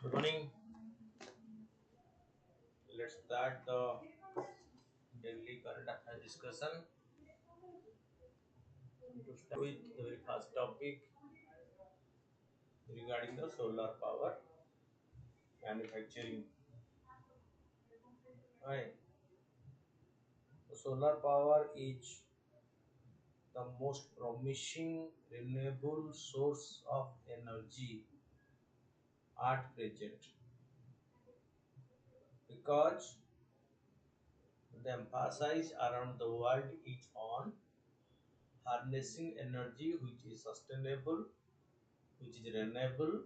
Good morning. Let's start the daily current affairs discussion. To start with the very first topic regarding the solar power manufacturing. Right. The solar power is the most promising renewable source of energy at present because the emphasis around the world is on harnessing energy which is sustainable, which is renewable,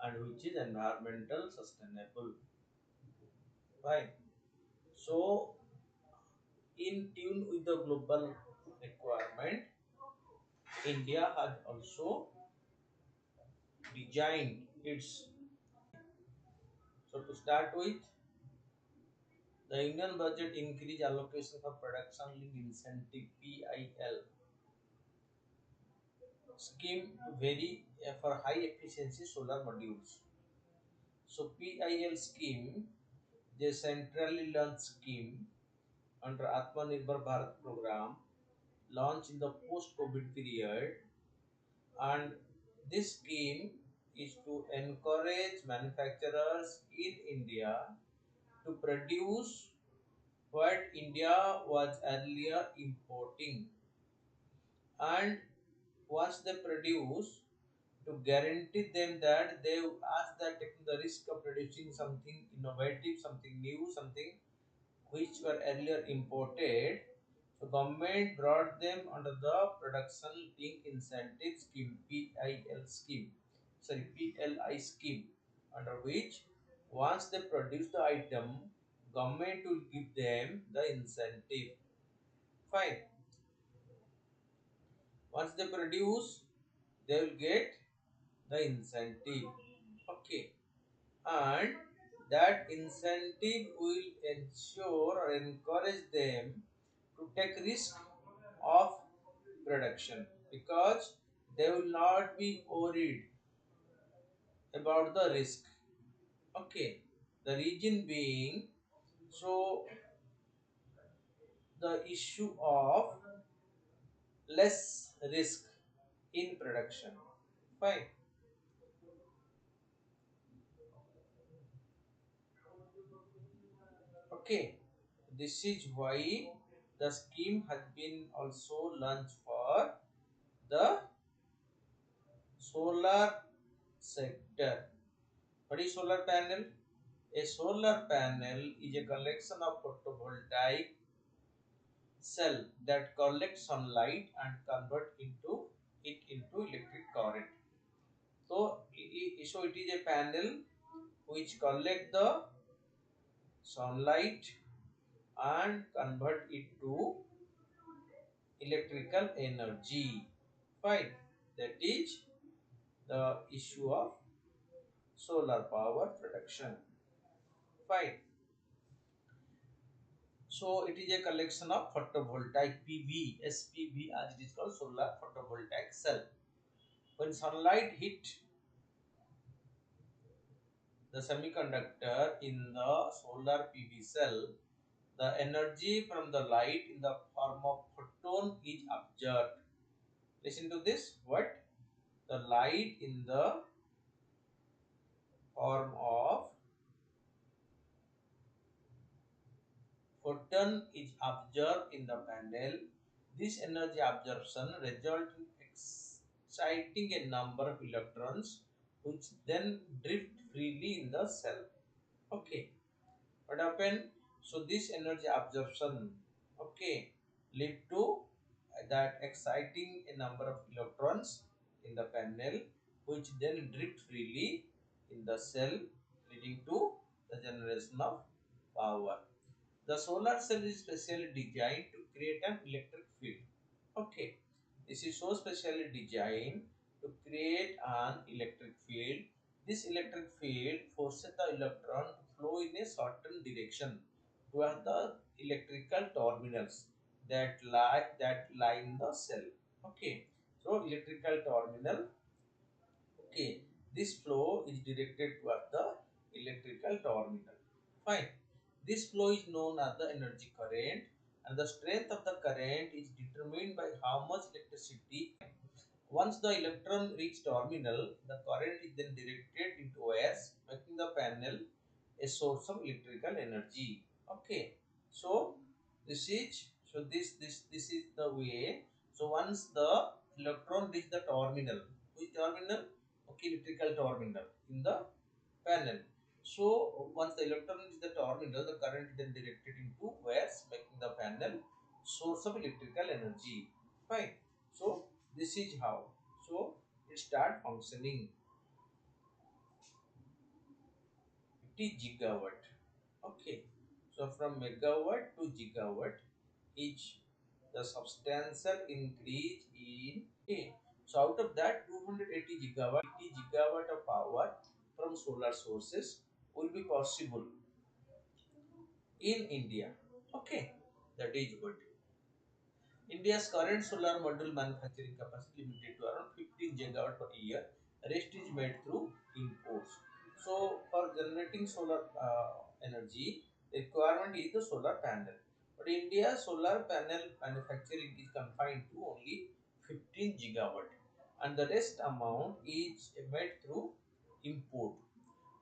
and which is environmental sustainable. Right. So, in tune with the global requirement, India has also designed its. So, to start with, the Union budget increase allocation for production linked incentive (PIL) scheme to vary for high efficiency solar modules. So, PIL scheme, the centrally launched scheme under Atmanirbhar Bharat program, launched in the post-COVID period, and this scheme is to encourage manufacturers in India to produce what India was earlier importing, and once they produce, to guarantee them that they as they are taking the risk of producing something innovative, something new, something which were earlier imported. So government brought them under the production link incentive scheme (PIL scheme), sorry PLI scheme, under which once they produce the item, government will give them the incentive. Fine. Once they produce, they will get the incentive. Okay, and that incentive will ensure or encourage them to take risk of production because they will not be worried about the risk. Okay, the reason being, so the issue of less risk in production. Fine. Okay, this is why the scheme has been also launched for the solar sector. What is solar panel? A solar panel is a collection of photovoltaic cell that collects sunlight and convert it into electric current. So it is a panel which collect the sunlight and convert it to electrical energy. Fine. That is the issue of solar power production. Fine. So it is a collection of photovoltaic PV, SPV as it is called, solar photovoltaic cell. When sunlight hit the semiconductor in the solar PV cell, the energy from the light in the form of photon is absorbed. Listen to this. What? The light in the form of photon is absorbed in the panel. This energy absorption results in exciting a number of electrons which then drift freely in the cell. Okay, what happened? So this energy absorption, okay, lead to that exciting a number of electrons in the panel which then drift freely in the cell, leading to the generation of power. The solar cell is specially designed to create an electric field. Okay, this is so specially designed to create an electric field. This electric field forces the electron to flow in a certain direction toward the electrical terminals that lie in the cell. Okay, So electrical terminal, okay, this flow is directed towards the electrical terminal. Fine. This flow is known as the energy current, and the strength of the current is determined by how much electricity. Once the electron reach terminal, the current is then directed into wires, making the panel a source of electrical energy. Okay. So this is the way. So once the electron reach the terminal, which terminal? Okay, electrical terminal in the panel. So once the electron is the terminal, the current is then directed into wires, making the panel source of electrical energy. Fine. So this is how. So it start functioning 50 gigawatt. Okay. So from megawatt to gigawatt, each the substantial increase in. Okay. So out of that 280 gigawatt, 80 gigawatt of power from solar sources will be possible in India. Okay, that is good. India's current solar module manufacturing capacity limited to around 15 gigawatt per year. Rest is made through imports. So for generating solar energy, the requirement is the solar panel. But India's solar panel manufacturing is confined to only 15 gigawatt, and the rest amount is made through import.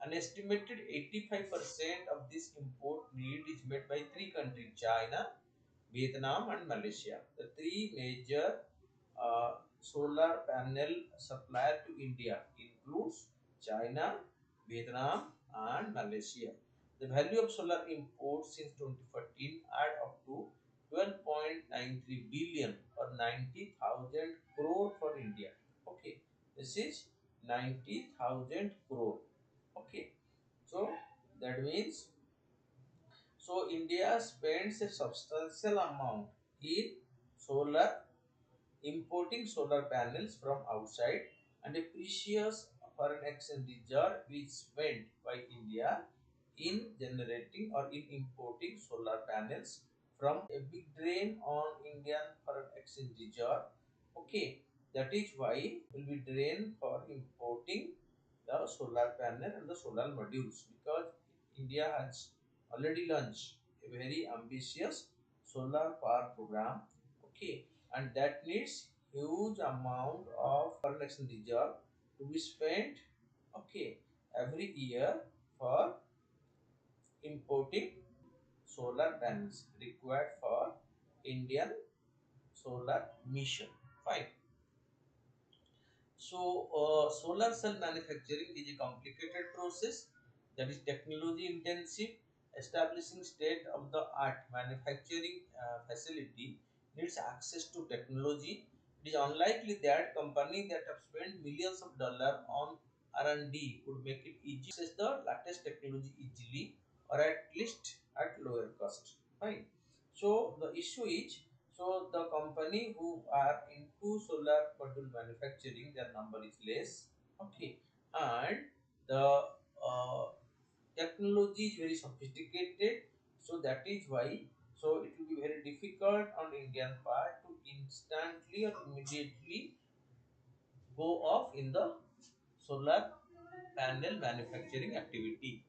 An estimated 85% of this import need is made by three countries: China, Vietnam, and Malaysia. The three major solar panel supplier to India includes China, Vietnam, and Malaysia. The value of solar imports since 2014 add up to 12.93 billion or 90,000 crore for India. Okay, this is 90,000 crore. Okay, so that means India spends a substantial amount in solar, importing solar panels from outside, and a precious foreign expenditure is spent by India in generating or in importing solar panels from a big drain on Indian foreign expenditure. Okay, that is why will be drain for importing the solar panel and the solar modules, because India has already launched a very ambitious solar power program. Okay, and that needs huge amount of foreign expenditure to be spent, okay, every year for importing solar panels required for Indian solar mission. Fine. So, solar cell manufacturing is a complicated process that is technology intensive. Establishing state of the art manufacturing facility needs access to technology. It is unlikely that company that have spent millions of dollars on R&D would make it easy to access the latest technology easily, or at least at lower cost. Fine. So the issue is, so the company who are into solar module manufacturing, their number is less. Okay, and the technology is very sophisticated. So that is why. So it will be very difficult on Indian part to instantly or immediately go off in the solar panel manufacturing activity.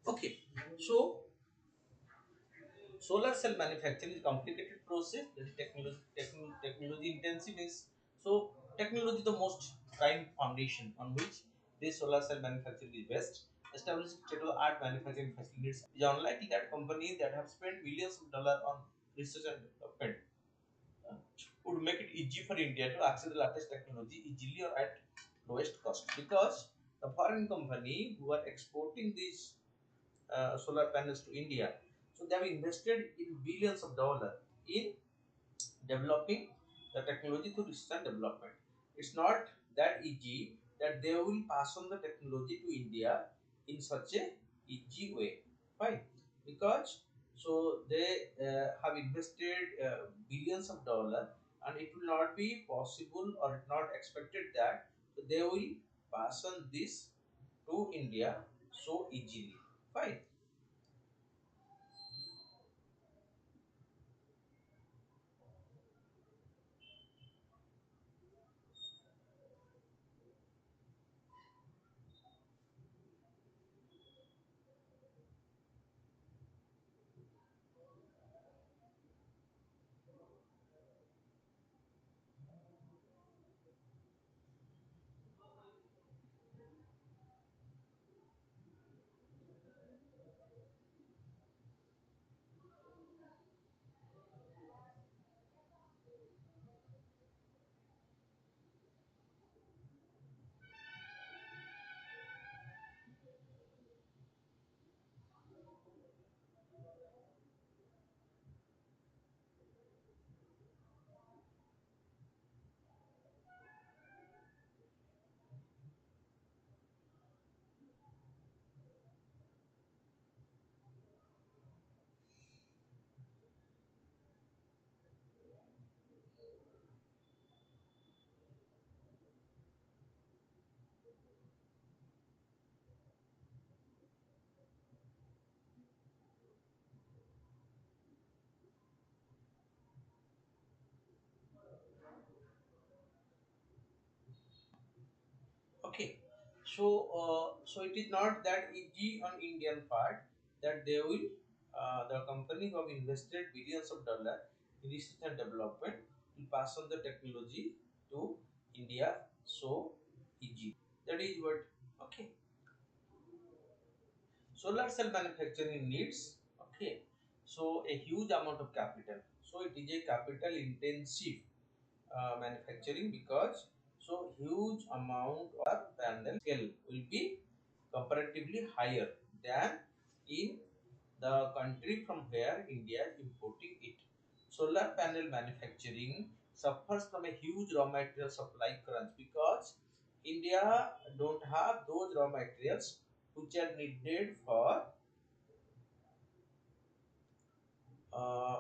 Okay, so solar cell manufacturing is a complicated process that is technology intensive. Is so technology the most prime foundation on which this solar cell manufacturing is best. Establishing state-of-the-art manufacturing facilities is unlikely that companies that have spent millions of dollars on research and development would make it easy for India to access the latest technology easily or at lowest cost, because the foreign company who are exporting these solar panels to India, so they have invested in billions of dollars in developing the technology through research and development. It's not that easy that they will pass on the technology to India in such a easy way. Fine, because so they have invested billions of dollars, and it will not be possible or not expected that they will pass on this to India so easily. Fine. Okay, so it is not that easy on Indian part that they will the company who have invested billions of dollars in research and development will pass on the technology to India so easy. That is what. Okay, solar cell manufacturing needs, okay, so a huge amount of capital. So it is a capital intensive manufacturing, because so huge amount of panel scale will be comparatively higher than in the country from where India is importing it. Solar panel manufacturing suffers from a huge raw material supply crunch, because India don't have those raw materials which are needed for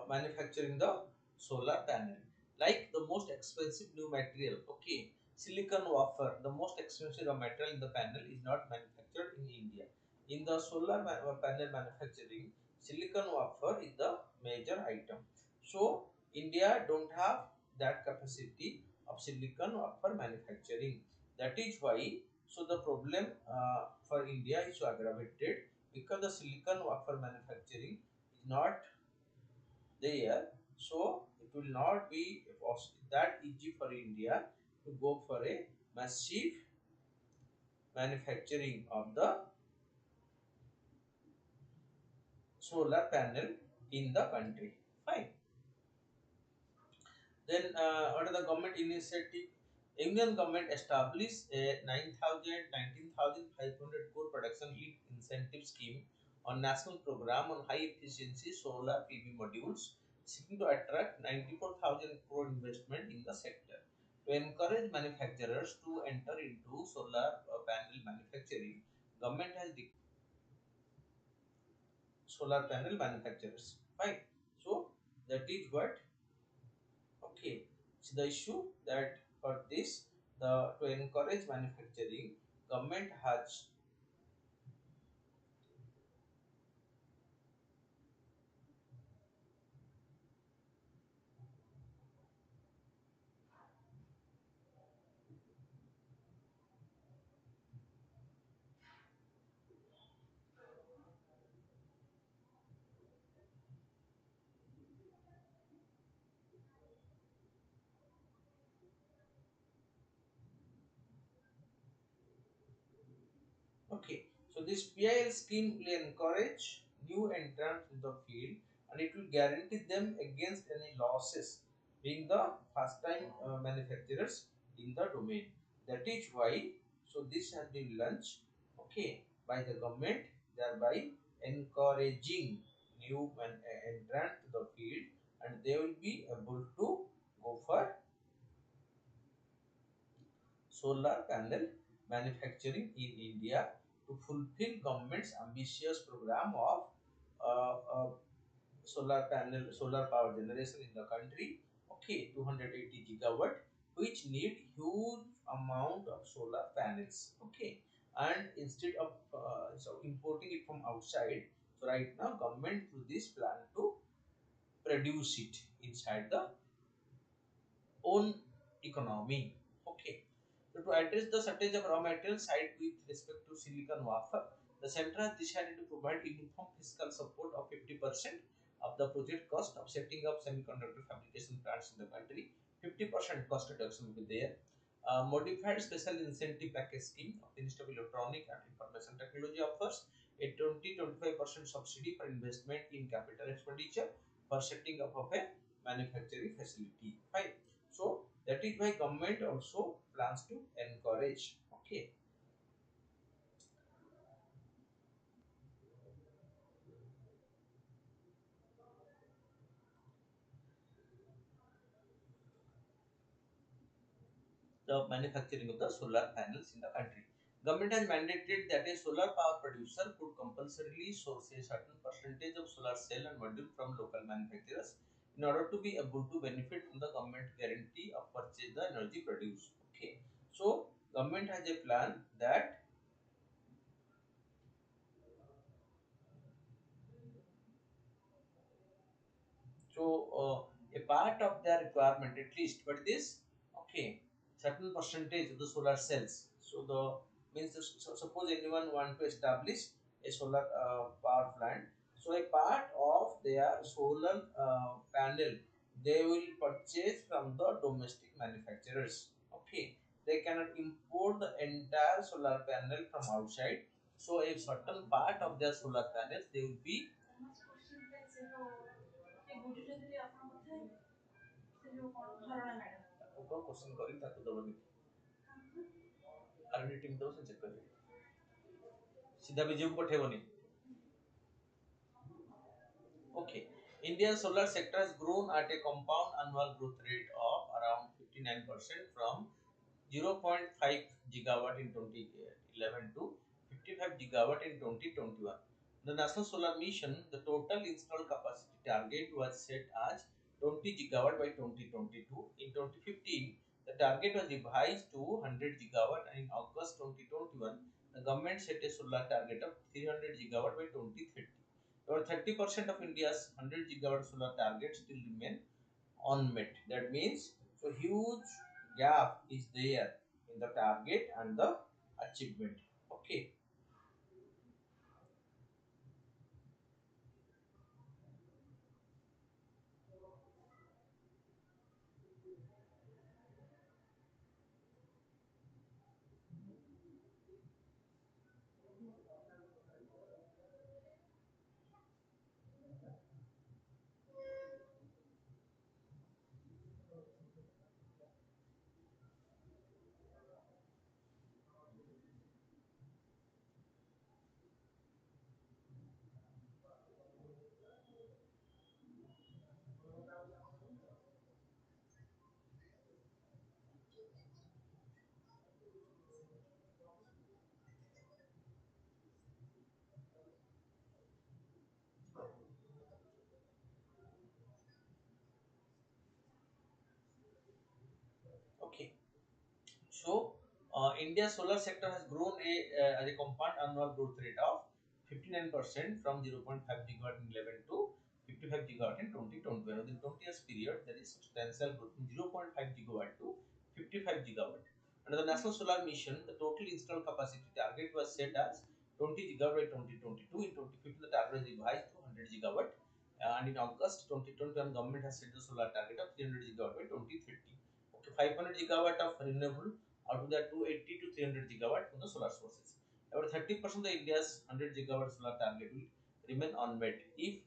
manufacturing the solar panel. Like the most expensive new material, okay, silicon wafer, the most expensive raw material in the panel is not manufactured in India. In the solar panel manufacturing, silicon wafer is the major item. So India don't have that capacity of silicon wafer manufacturing. That is why so the problem for India is so aggravated, because the silicon wafer manufacturing is not there, so it will not be that easy for India to go for a massive manufacturing of the solar panel in the country. Fine. Then under the government initiative, Indian government established a 19,500 crore production linked incentive scheme on national program on high efficiency solar PV modules, seeking to attract 94,000 crore investment in the sector. To encourage manufacturers to enter into solar panel manufacturing, government has solar panel manufacturers. Fine. So that is what. Okay, so the issue that for this, the to encourage manufacturing, government has. Okay, so this PIL scheme will encourage new entrants in the field and it will guarantee them against any losses, being the first time manufacturers in the domain. That is why, so this has been launched, okay, by the government, thereby encouraging new entrant to the field, and they will be able to go for solar panel manufacturing in India to fulfill government's ambitious program of solar power generation in the country. Okay, 280 gigawatt, which need huge amount of solar panels. Okay, and instead of importing it from outside, so right now government through this plan to produce it inside the own economy. Okay. So to address the shortage of raw material side with respect to silicon wafer, the center has decided to provide uniform fiscal support of 50% of the project cost of setting up semiconductor fabrication plants in the country. 50% cost reduction will be there. Modified special incentive package scheme of the Ministry of Electronic and Information Technology offers a 20-25% subsidy for investment in capital expenditure for setting up of a manufacturing facility. Fine. So that is why government also plans to encourage. Okay, the manufacturing of the solar panels in the country. Government has mandated that a solar power producer could compulsorily source a certain percentage of solar cell and module from local manufacturers in order to be able to benefit from the government guarantee of purchase the energy produced. Okay, so government has a plan that so a part of their requirement at least, but this okay, certain percentage of the solar cells. So the means suppose anyone want to establish a solar power plant. So a part of their solar panel they will purchase from the domestic manufacturers. Okay, they cannot import the entire solar panel from outside. So a certain part of their solar panels they will be କଣ question କରି ତାକୁ ଦବନି ଆରଡି team ଦବ ସେ check କରିବେ ସିଧା BJP ପଠେଇବନି. Okay. India's solar sector has grown at a compound annual growth rate of around 59% from 0.5 gigawatt in 2011 to 55 gigawatt in 2021. The National Solar Mission, the total installed capacity target was set as 20 gigawatt by 2022. In 2015, the target was revised to 100 gigawatt, and in August 2021, the government set a solar target of 300 gigawatt by 2030. About 30% of India's 100 gigawatt solar target still remain unmet. That means so huge gap is there in the target and the achievement. Okay. Okay. So, India's solar sector has grown at a compound annual growth rate of 59% from 0.5 gigawatt in 11 to 55 gigawatt in 2020. Within 20 years period, there is substantial growth from 0.5 gigawatt to 55 gigawatt. Under the National Solar Mission, the total installed capacity target was set as 20 gigawatt by 2022. In 2015, the target was revised to 100 gigawatt. And in August 2021, government has set the solar target of 300 gigawatt by 2030. Okay, 500 gigawatt of renewable, out of that 280 to 300 gigawatt from the solar sources. About 30% of India's 100 gigawatt solar target will remain unmet if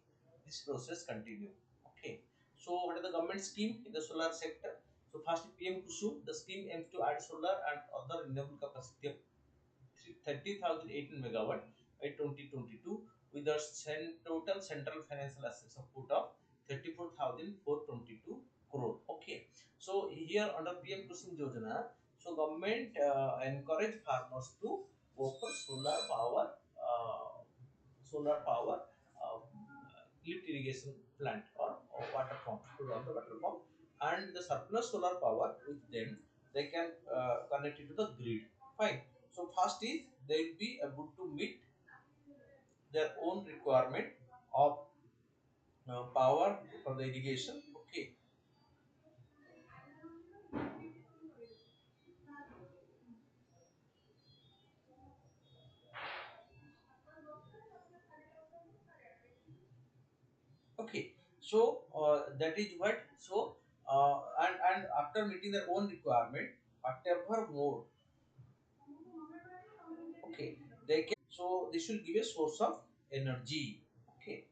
this process continue. Okay. So what are the government scheme in the solar sector? So first PM Kusum, the scheme aims to add solar and other renewable capacity of 30,800 megawatt by 2022 with a total central financial asset support of 34,422 crore. Okay. So here under PM Kusum Yojana, so government encourage farmers to go for solar power uh, lift irrigation plant or water pump to run the water pump, and the surplus solar power with them they can connect it to the grid. Fine. So first is they will be able to meet their own requirement of power for the irrigation. Okay. Okay. So that is what. So and after meeting their own requirement, whatever more, okay, they can. So this will give a source of energy. Okay.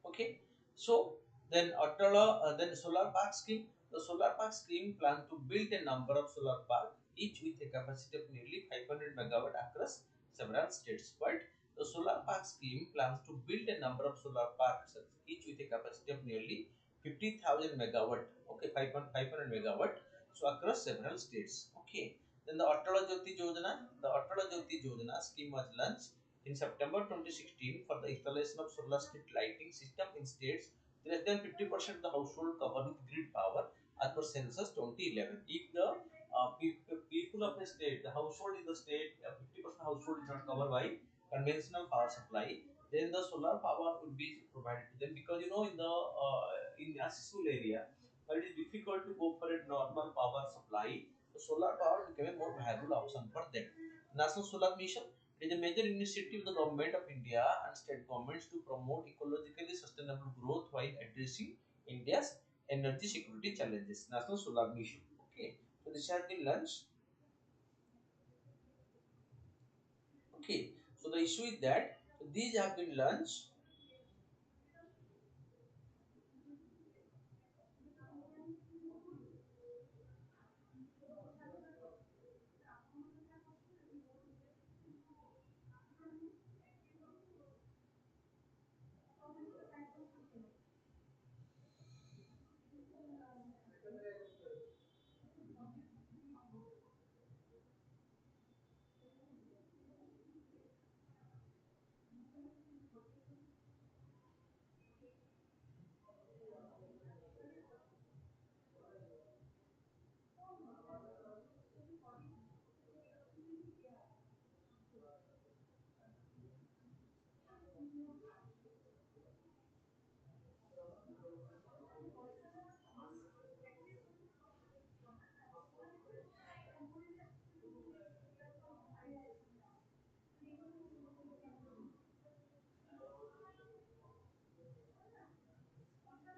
Okay. So then then solar park scheme. The solar park scheme plan to build a number of solar park, each with a capacity of nearly 500 megawatt across several states. But the solar park scheme plans to build a number of solar parks, each with a capacity of nearly 50,000 megawatt. Okay, 500 megawatt. So across several states. Okay. Then the Atala Jyoti Yojana. The Atala Jyoti Yojana scheme was launched in September 2016 for the installation of solar street lighting system in states less than 50% of the household covered with grid power as per census 2011. If the people of the state, the household in the state, 50% household is not covered by conventional power supply, then the solar power would be provided to them, because you know in accessible area it is difficult to go for a normal power supply. The solar power became a more viable option for them. National Solar Mission, it is a major initiative of the government of India and state governments to promote ecologically sustainable growth while addressing India's energy security challenges. National Solar Mission. Okay, so this has been launched. Okay, so the issue is that these have been launched.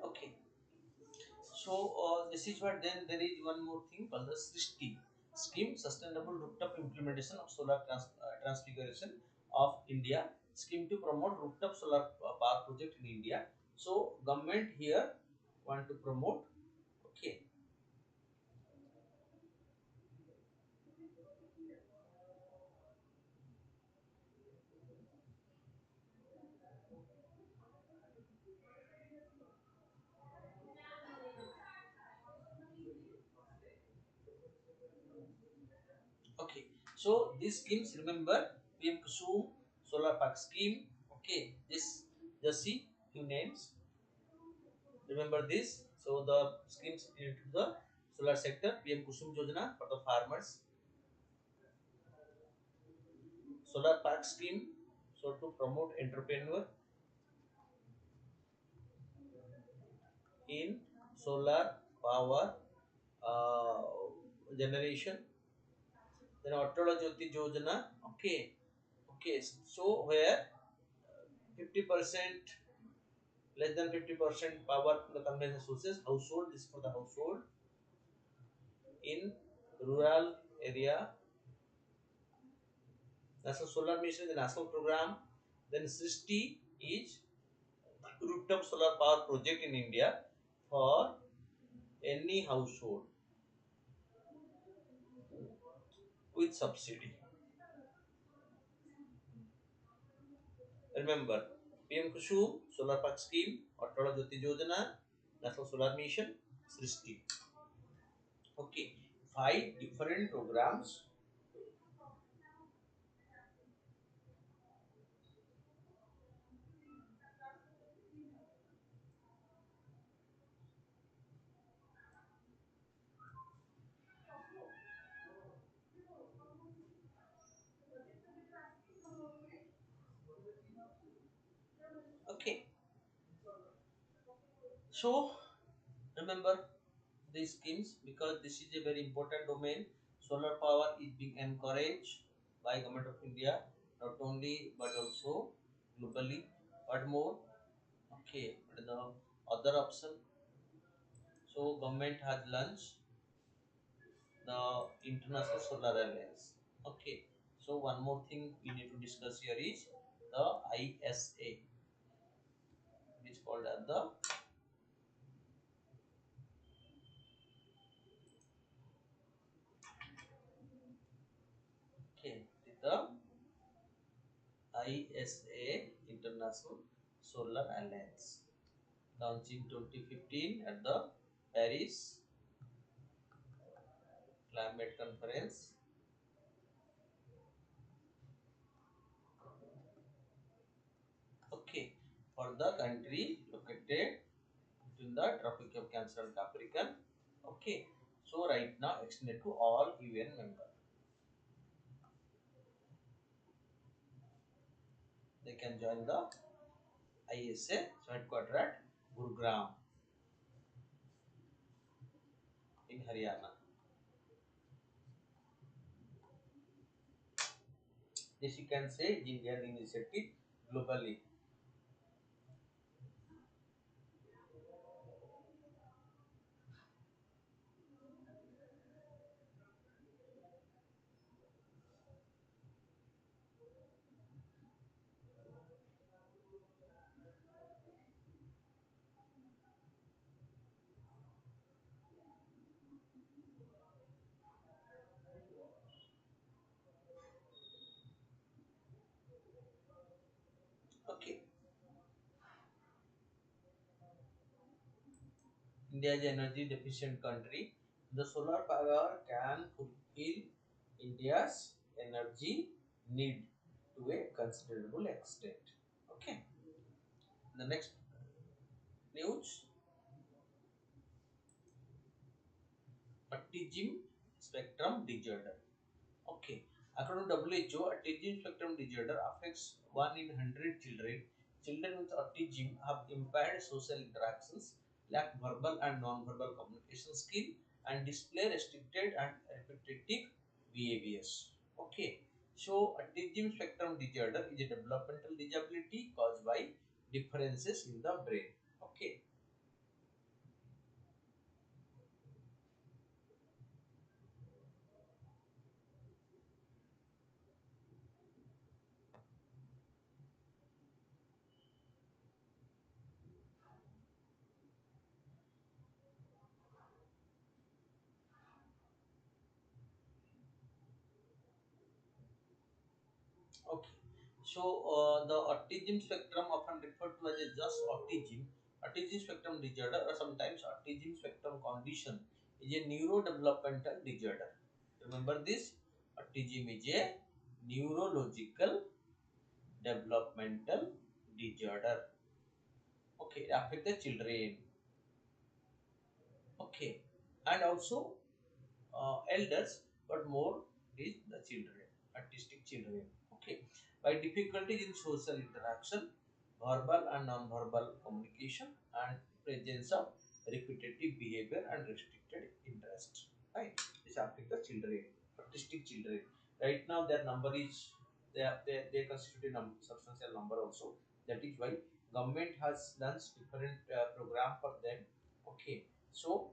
Okay, so this is what. Then there is one more thing called the SRISTI scheme, Sustainable Rooftop Implementation of Solar Transfiguration of India scheme to promote rooftop solar power project in India. So government here want to promote. Okay. Okay. So these schemes, remember, PM Kusum Solar Park scheme. Okay. This just see few names. Remember this. So the schemes into the solar sector, PM Kusum Yojana for the farmers, solar park scheme, so to promote entrepreneur in solar power uh, generation. Then Atala Jyoti Yojana. Okay. Okay. So where 50%, less than 50% power from the conventional sources, household, this is for the household in rural area, National Solar Mission is the national program. Then SRISTI is rooftop solar power project in India for any household with subsidy. Remember, PM Kusum Solar Park Scheme, Atala Jyoti Yojana, National Solar Mission, SRISTI. Okay, five different programs. Okay, so remember these schemes because this is a very important domain. Solar power is being encouraged by Government of India, not only but also globally. What more? Okay, what is the other option? So government has launched the International Solar Alliance. Okay, so one more thing we need to discuss here is the ISA, which is called as the okay, the ISA International Solar Alliance launched in 2015 at the Paris Climate Conference. Okay, for the country located between the Tropic of Cancer and Capricorn. Okay, so right now extended to all UN members. They can join the ISA, so headquartered at Gurugram in Haryana. This you can say Indian initiative globally. Okay, India is an energy deficient country. The solar power can fulfill India's energy need to a considerable extent. Okay, the next news, autism spectrum disorder. Okay, according to WHO, autism spectrum disorder affects 1 in 100 children. Children with autism have impaired social interactions, lack verbal and non-verbal communication skill, and display restricted and repetitive behaviors. Okay, so autism spectrum disorder is a developmental disability caused by differences in the brain. Okay, okay. So the autism spectrum often referred to as a just autism, autism spectrum disorder, or sometimes autism spectrum condition is a neurodevelopmental disorder. Remember this, autism is a neurological developmental disorder. Okay, it affect the children. Okay, and also elders, but more is the children, autistic children. Okay, by difficulties in social interaction, verbal and non-verbal communication, and presence of repetitive behavior and restricted interest. Right, this affect the children, autistic children. Right now, their number is they constitute a substantial number also. That is why government has launched different program for them. Okay, so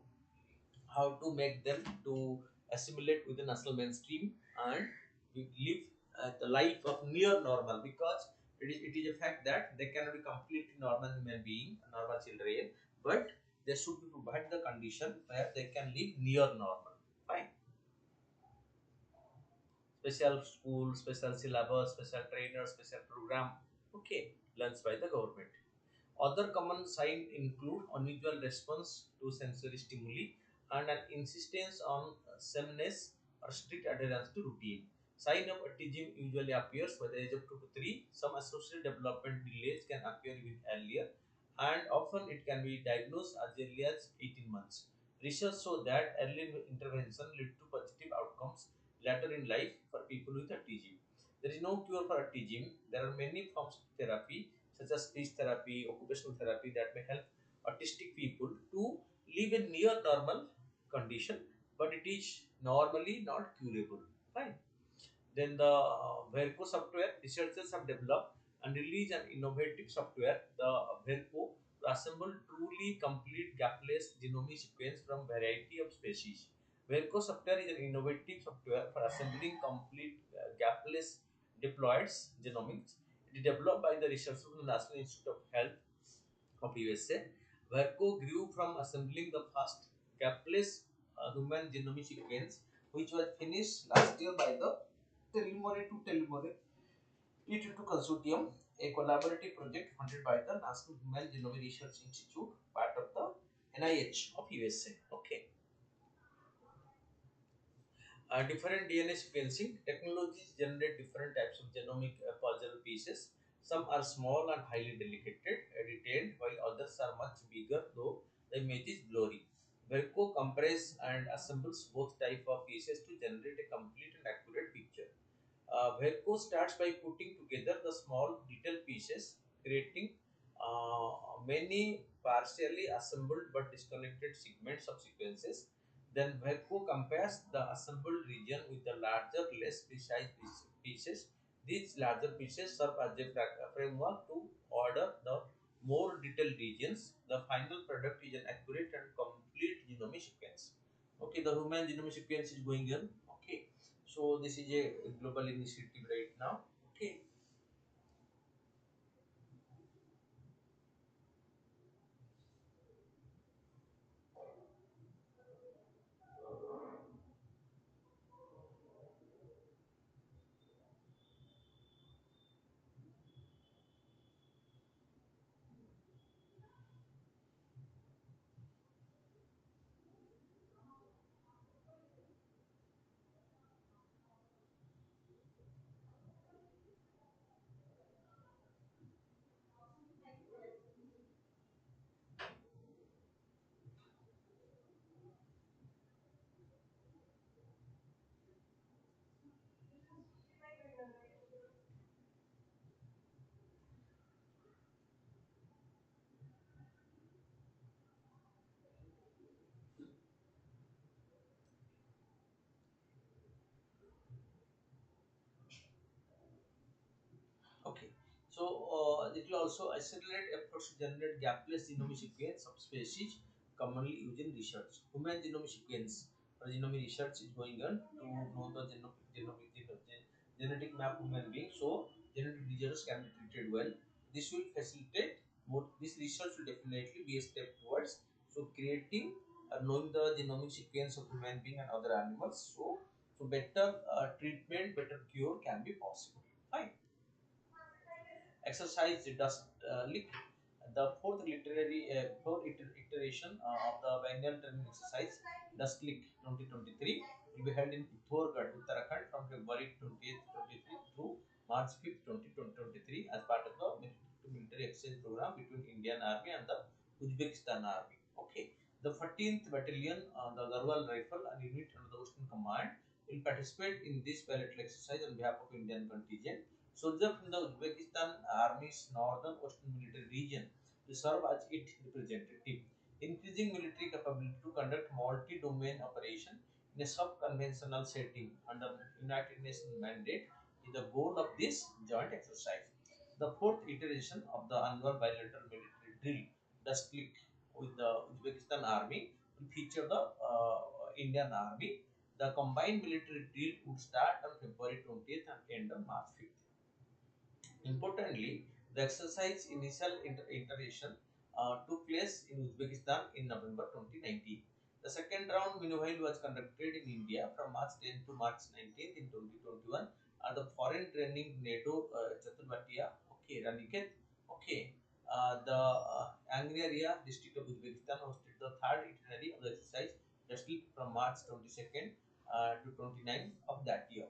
how to make them to assimilate with the national mainstream, and we live the life of near normal, because it is a fact that they cannot be completely normal human being, normal children, but they should be provide the condition where they can live near normal. Fine. Special school, special syllabus, special trainer, special program. Okay, lunch by the government. Other common signs include unusual response to sensory stimuli and an insistence on sameness or strict adherence to routine. Sign of autism usually appears by the age of 2 to 3. Some associated development delays can appear even earlier, and often it can be diagnosed as early as 18 months. Research show that early intervention lead to positive outcomes later in life for people with autism. There is no cure for autism. There are many forms of therapy such as speech therapy, occupational therapy that may help autistic people to live in near normal condition, but it is normally not curable. Fine. Then the Verco software, researchers have developed and released an innovative software, the Verco, to assemble truly complete gapless genomic sequence from variety of species. Verco software is an innovative software for assembling complete gapless diploids genomics. It is developed by the researchers from the National Institute of Health of USA. Verco grew from assembling the first gapless human genomic sequence, which was finished last year by the Telemore to Telemore T22 Consortium, a collaborative project funded by the National Human Genome Research Institute, part of the NIH of USA. Okay. Different DNA sequencing technologies generate different types of genomic puzzle pieces. Some are small and highly detailed, while others are much bigger, though the image is blurry. Verco compresses and assembles both type of pieces to generate a complete and accurate picture. Verco starts by putting together the small detailed pieces, creating many partially assembled but disconnected segments of sequences. Then Verco compares the assembled region with the larger, less precise pieces. These larger pieces serve as a framework to order the more detailed regions. The final product is an accurate and complete genomic sequence. Okay, the human genomic sequence is going on. Okay, so this is a global initiative right now. Okay. Okay. So it will also accelerate efforts to generate gapless genomic sequence of species commonly used in research. Human genomic sequence or genomic research is going on to know the genetic map of human being, so genetic diseases can be treated well. This will facilitate more. This research will definitely be a step towards so creating knowing the genomic sequence of human being and other animals. So better treatment, better cure can be possible. Fine. Exercise dust lick. The fourth iteration of the biennial training exercise dust lick 2023 will be held in Pithogarh, Uttarakhand from February 20th 23 through March 5th 2023 as part of the military exchange program between Indian Army and the Uzbekistan Army. Okay, the 14th Battalion, the Garhwal Rifle and unit under the Western Command will participate in this bilateral exercise on behalf of Indian contingent. Soldiers from the Uzbekistan Army's northern Western military region to serve as its representative, increasing military capability to conduct multi-domain operation in a sub-conventional setting under United Nations mandate is the goal of this joint exercise. The fourth iteration of the annual bilateral military drill, the split with the Uzbekistan Army, will feature the Indian Army. The The combined military drill would start on February 20th and end on March 5th. Importantly, the exercise initial iteration took place in Uzbekistan in November 2019. The second round, meanwhile, was conducted in India from March 10th to March 19th in 2021 at the foreign training NATO Chaturbatia, okay, Raniket, okay. The Angria district of Uzbekistan hosted the third itinerary of the exercise just from March 22nd to 29th of that year.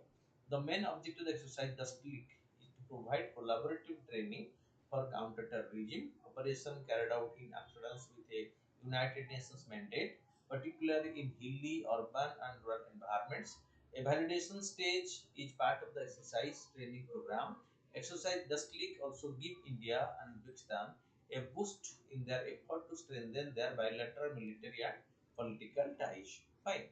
The main objective of the exercise, the Leak, is to provide collaborative training for counter-terrorism operation carried out in accordance with a United Nations mandate, particularly in hilly, urban, and rural environments. A validation stage is part of the exercise training program. Exercise Dust Leak also give India and Uzbekistan a boost in their effort to strengthen their bilateral military and political ties. Fine.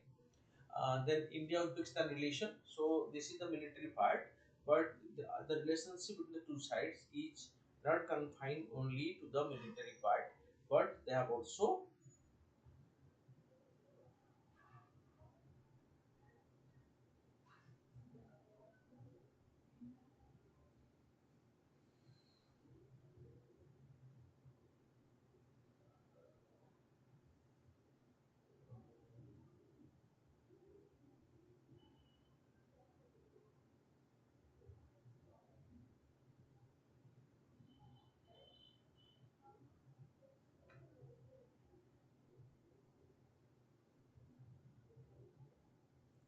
Then India-Uzbekistan relation. So this is the military part, but the relationship between the two sides is not confined only to the military part, but they have also.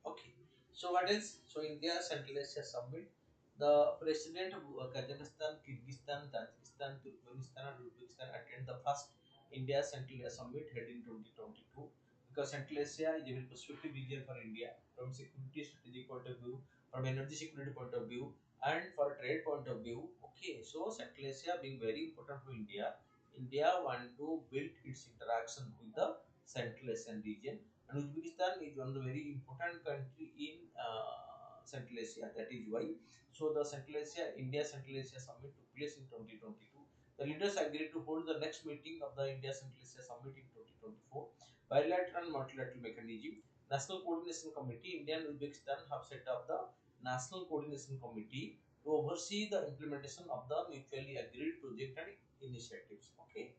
Okay. So what else? So India Central Asia Summit. The president of Kazakhstan, Kyrgyzstan, Tajikistan, Turkmenistan, and Uzbekistan attend the first India Central Asia Summit held in 2022, because Central Asia is a very prospective region for India from security strategic point of view, from energy security point of view, and for trade point of view. Okay, so Central Asia being very important for India, India want to build its interaction with the Central Asian region, and Uzbekistan is one of the very important country in Central Asia. That is why. So the Central Asia India Central Asia Summit took place in 2022. The leaders agreed to hold the next meeting of the India Central Asia Summit in 2024. Bilateral and multilateral mechanism. National Coordination Committee. India and Uzbekistan have set up the National Coordination Committee to oversee the implementation of the mutually agreed project and initiatives. Okay.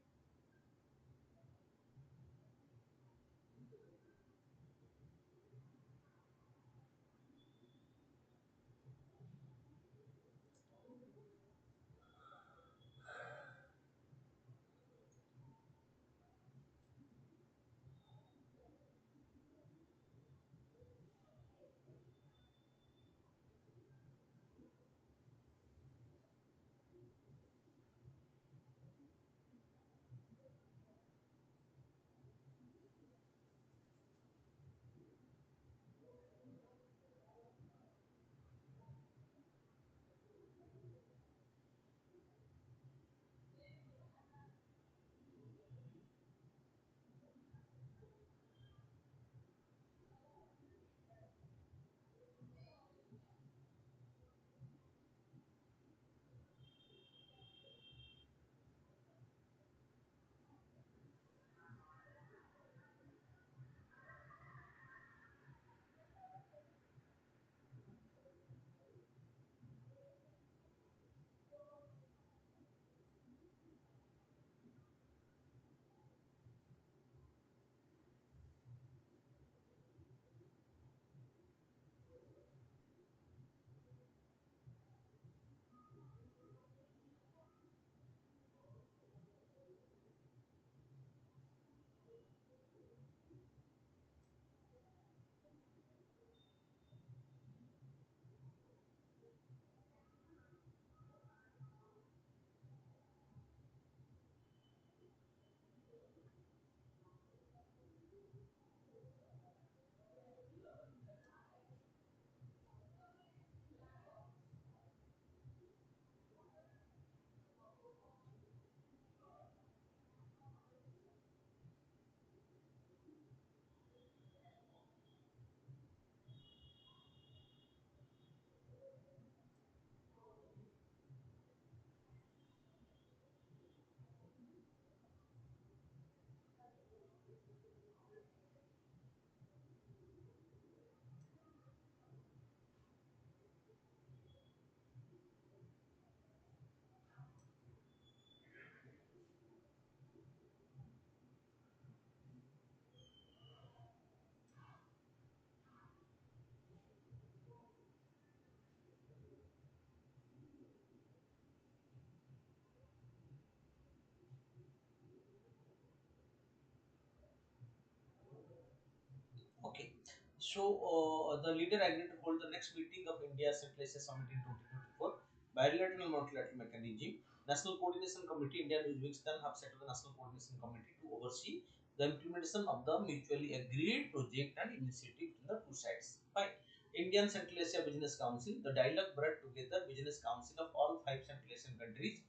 The leader agreed to hold the next meeting of India Central Asia Summit in 2024. Bilateral multilateral mechanism. National Coordination Committee, India and Uzbekistan have set up the National Coordination Committee to oversee the implementation of the mutually agreed project and initiative between the two sides. Fine. Indian Central Asia Business Council. The dialogue brought together business council of all five Central Asian countries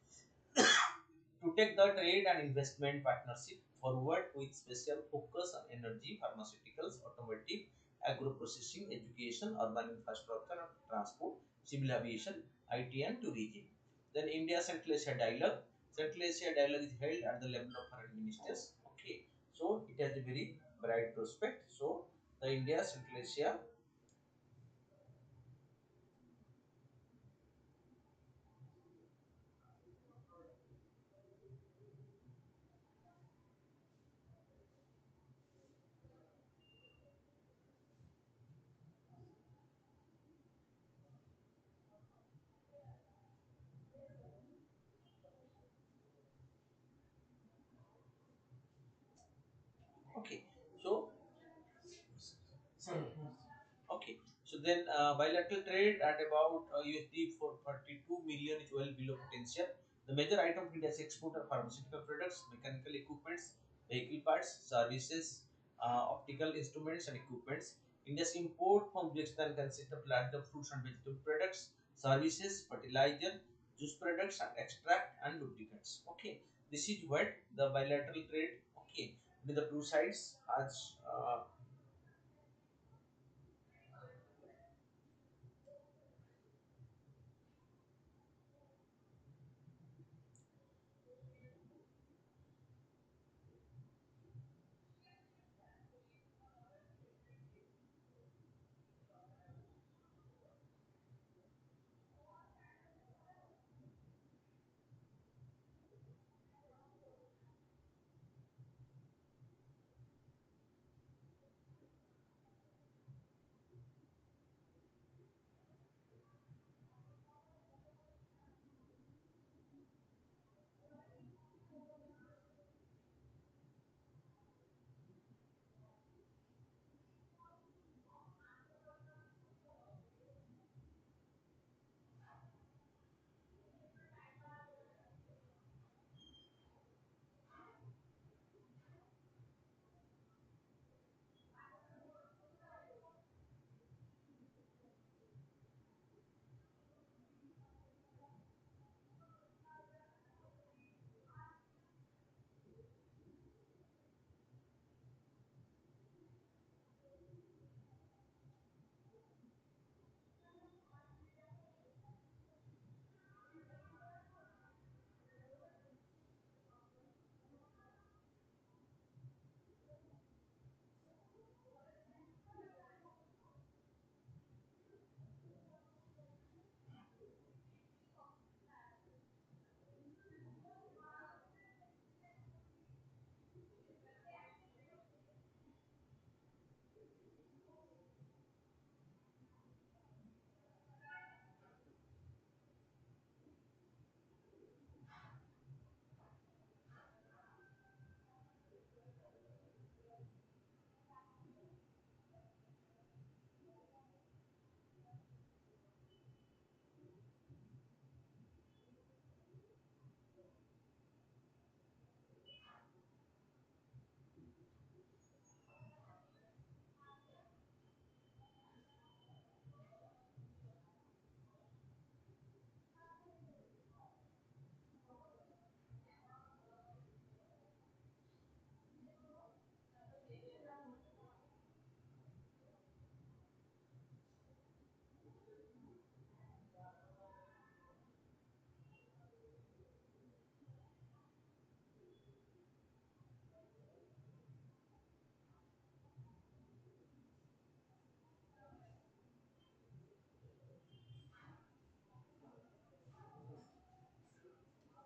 to take the trade and investment partnership forward with special focus on energy, pharmaceuticals, automotive, agro-processing, education, urban infrastructure, transport, civil aviation, IT and tourism. Then India Central Asia Dialogue. Central Asia Dialogue is held at the level of foreign ministers. Okay, so it has a very bright prospect. So the India Central Asia. Okay, so okay, so then bilateral trade at about USD for 32 million is well below potential. The major item of India's export are pharmaceutical products, mechanical equipments, vehicle parts, services, optical instruments and equipments. India's import from Uzbekistan consists of larger fruits and vegetable products, services, fertilizer, juice products, and extract and lubricants. Okay, this is what the bilateral trade. Okay, with the two sides has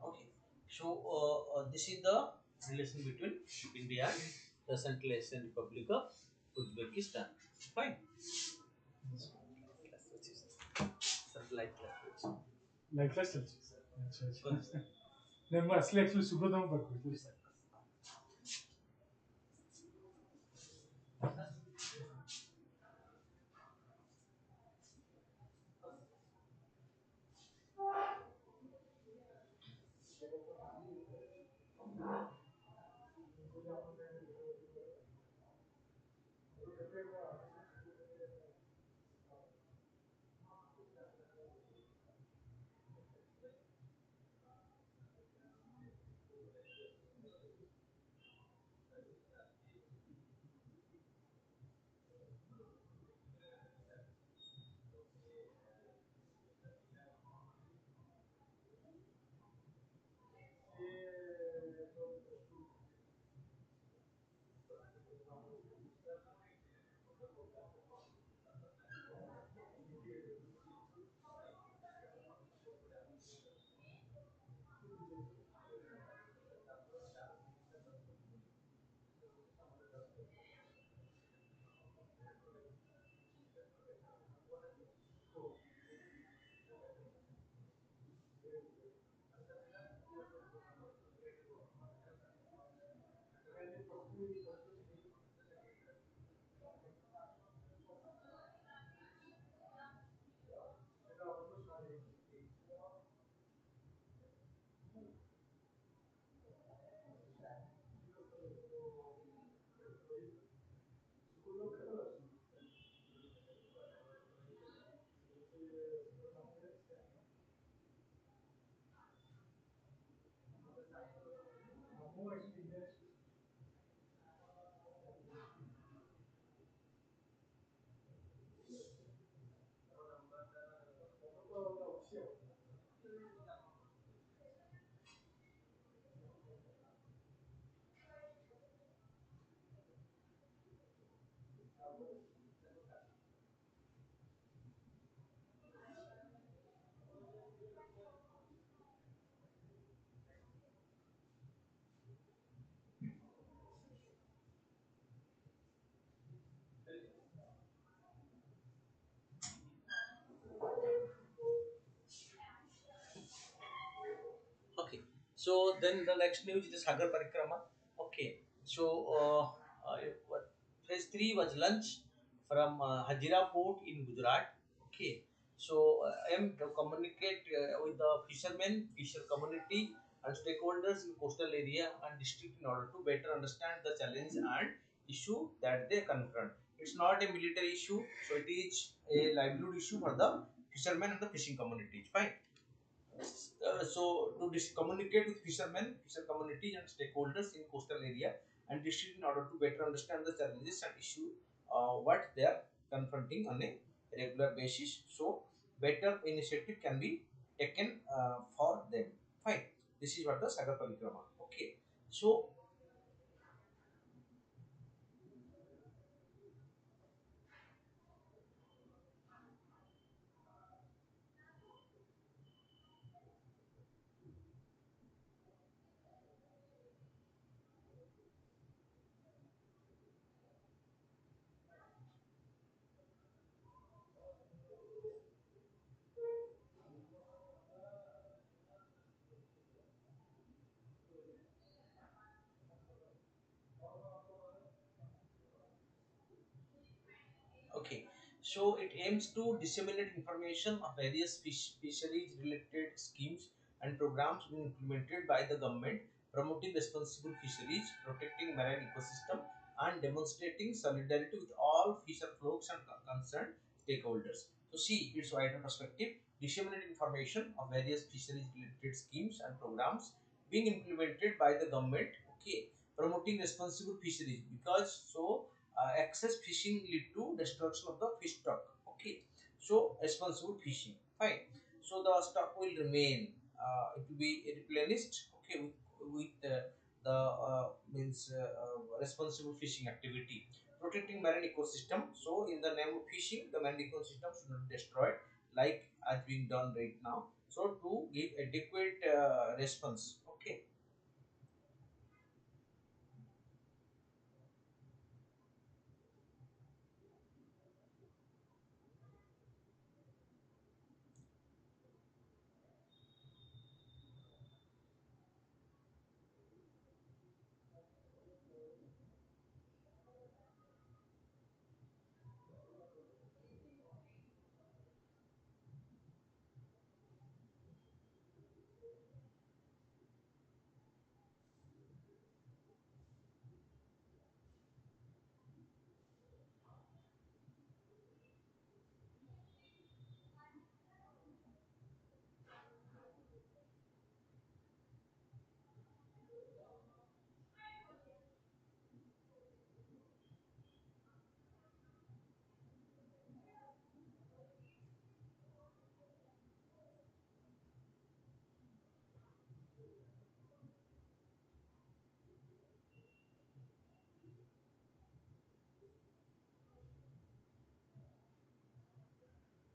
okay. This is the relation between India and the Central Asian Republic of Uzbekistan. Fine. Satellite class. Like less अच्छा अच्छा नहीं मैं असली actually सुब्रतम पर कोई Okay. So then the next news is Sagar Parikrama. Okay. So what, phase 3 was launched from Hajira port in Gujarat. Okay. So aim to communicate with the fishermen, fisher community and stakeholders in coastal area and district in order to better understand the challenge and issue that they confront. It's not a military issue, so it is a livelihood issue for the fishermen and the fishing communities. Fine. So to communicate with fishermen, fisher communities and stakeholders in coastal area and district in order to better understand the challenges and issue what they are confronting on a regular basis. So better initiative can be taken for them. Fine. This is what the Sagar Parikrama. Okay. So okay, so it aims to disseminate information of various fisheries related schemes and programs being implemented by the government, promoting responsible fisheries, protecting marine ecosystem, and demonstrating solidarity with all fisher folks and concerned stakeholders. So, see its wider perspective, disseminate information of various fisheries related schemes and programs being implemented by the government. Okay, promoting responsible fisheries because so excess fishing lead to destruction of the fish stock. Okay, so responsible fishing. Fine. So the stock will remain. It will be replenished. Okay, with the means responsible fishing activity. Protecting marine ecosystem. So in the name of fishing, the marine ecosystem should not be destroyed like as being done right now. So to give adequate response. Okay.